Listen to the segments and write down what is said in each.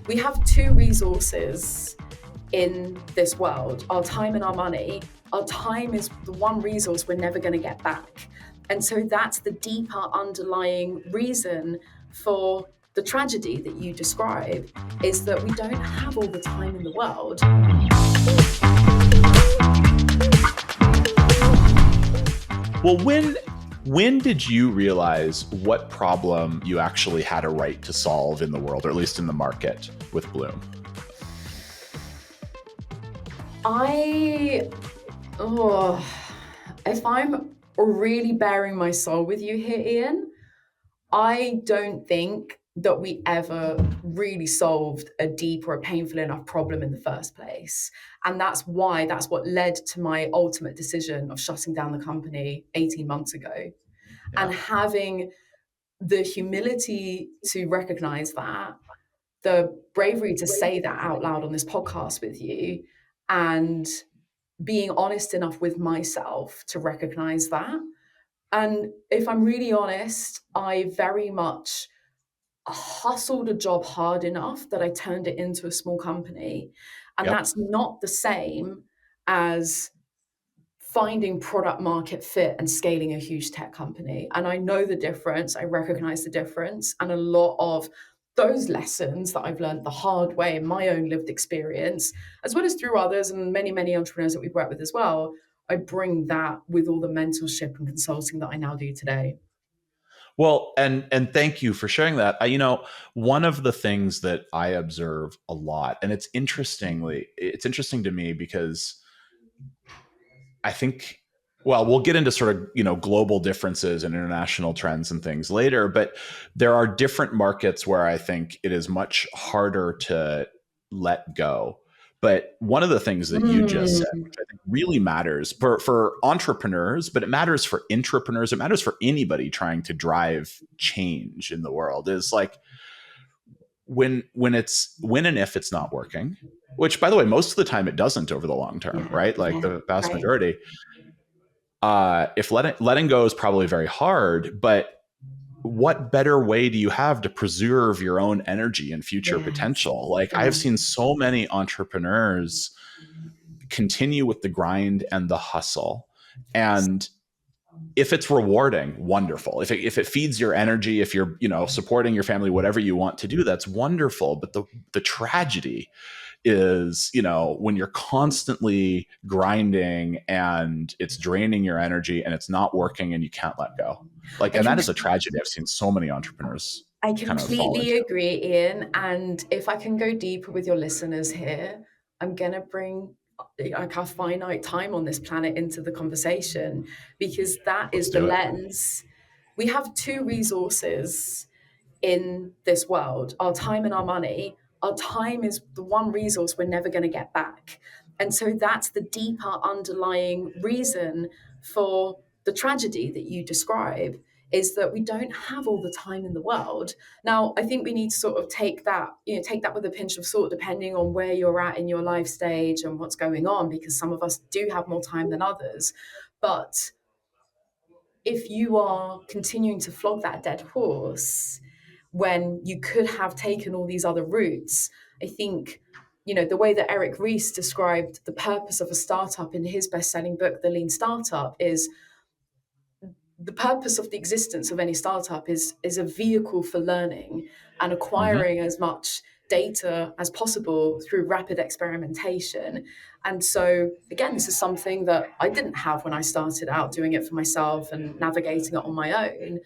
We have two resources in this world, our time and our money. Our time is the one resource we're never going to get back. And so that's the deeper underlying reason for the tragedy that you describe, is that we don't have all the time in the world. Well, when did you realize what problem you actually had a right to solve in the world, or at least in the market with Bloom? If I'm really bearing my soul with you here, Ian, I don't think that we ever really solved a deep or a painful enough problem in the first place. And that's what led to my ultimate decision of shutting down the company 18 months ago. Yeah. And having the humility to recognize that, the bravery to say that out loud on this podcast with you, and being honest enough with myself to recognize that. And if I'm really honest, I very much hustled a job hard enough that I turned it into a small company. And that's not the same as finding product market fit and scaling a huge tech company. And I know the difference. I recognize the difference. And a lot of those lessons that I've learned the hard way in my own lived experience, as well as through others and many, many entrepreneurs that we've worked with as well, I bring that with all the mentorship and consulting that I now do today. Well, and thank you for sharing that. One of the things that I observe a lot, and it's interesting to me because I think, well, we'll get into sort of, global differences and international trends and things later, but there are different markets where I think it is much harder to let go. But one of the things that you just said, which I think really matters for entrepreneurs, but it matters for intrapreneurs, it matters for anybody trying to drive change in the world, is like when and if it's not working, which, by the way, most of the time it doesn't over the long term, right? Like the vast majority. If letting go is probably very hard, but what better way do you have to preserve your own energy and future potential? Like I've seen so many entrepreneurs continue with the grind and the hustle. And if it's rewarding, wonderful. If it feeds your energy, if you're, supporting your family, whatever you want to do, that's wonderful. But the tragedy is, when you're constantly grinding and it's draining your energy and it's not working and you can't let go. And that is a tragedy. I've seen so many entrepreneurs. I completely agree, Ian. And if I can go deeper with your listeners here, I'm going to bring like our finite time on this planet into the conversation, because that is the lens. We have two resources in this world, our time and our money. Our time is the one resource we're never going to get back. And so that's the deeper underlying reason for the tragedy that you describe, is that we don't have all the time in the world. Now, I think we need to sort of take that with a pinch of salt, depending on where you're at in your life stage and what's going on, because some of us do have more time than others. But if you are continuing to flog that dead horse when you could have taken all these other routes, I think, the way that Eric Ries described the purpose of a startup in his best-selling book, The Lean Startup, is the purpose of the existence of any startup is a vehicle for learning and acquiring as much data as possible through rapid experimentation. And so, again, this is something that I didn't have when I started out doing it for myself and navigating it on my own.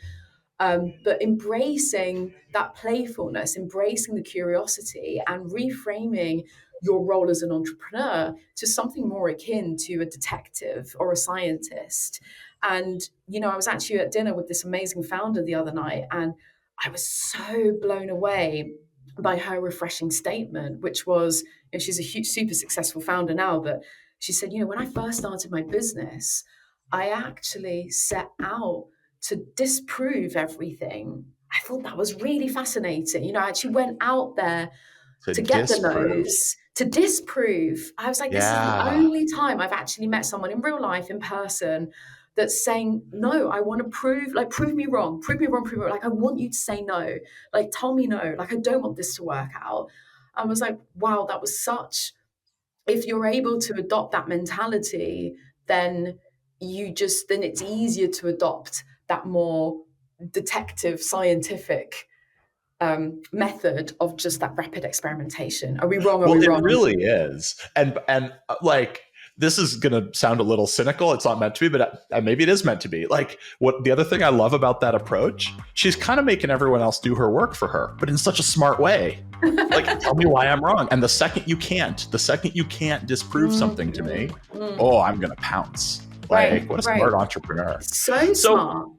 But embracing that playfulness, embracing the curiosity, and reframing your role as an entrepreneur to something more akin to a detective or a scientist. And, I was actually at dinner with this amazing founder the other night, and I was so blown away by her refreshing statement, which was, she's a huge, super successful founder now, but she said, when I first started my business, I actually set out to disprove everything. I thought that was really fascinating. I actually went out there to get the no's, to disprove. I was like, this is the only time I've actually met someone in real life, in person, that's saying, no, I want to prove me wrong. Like, I want you to say no. Like, tell me no. Like, I don't want this to work out. I was like, wow, that was such, if you're able to adopt that mentality, then then it's easier to adopt that more detective scientific method of just that rapid experimentation. Are we wrong? Are Well, we it wrong? really is. And like, this is going to sound a little cynical. It's not meant to be, but maybe it is meant to be. Like, what the other thing I love about that approach, she's kind of making everyone else do her work for her, but in such a smart way. Like, tell me why I'm wrong. And the second you can't disprove something to me, oh, I'm going to pounce. Like, what a smart entrepreneur. So smart.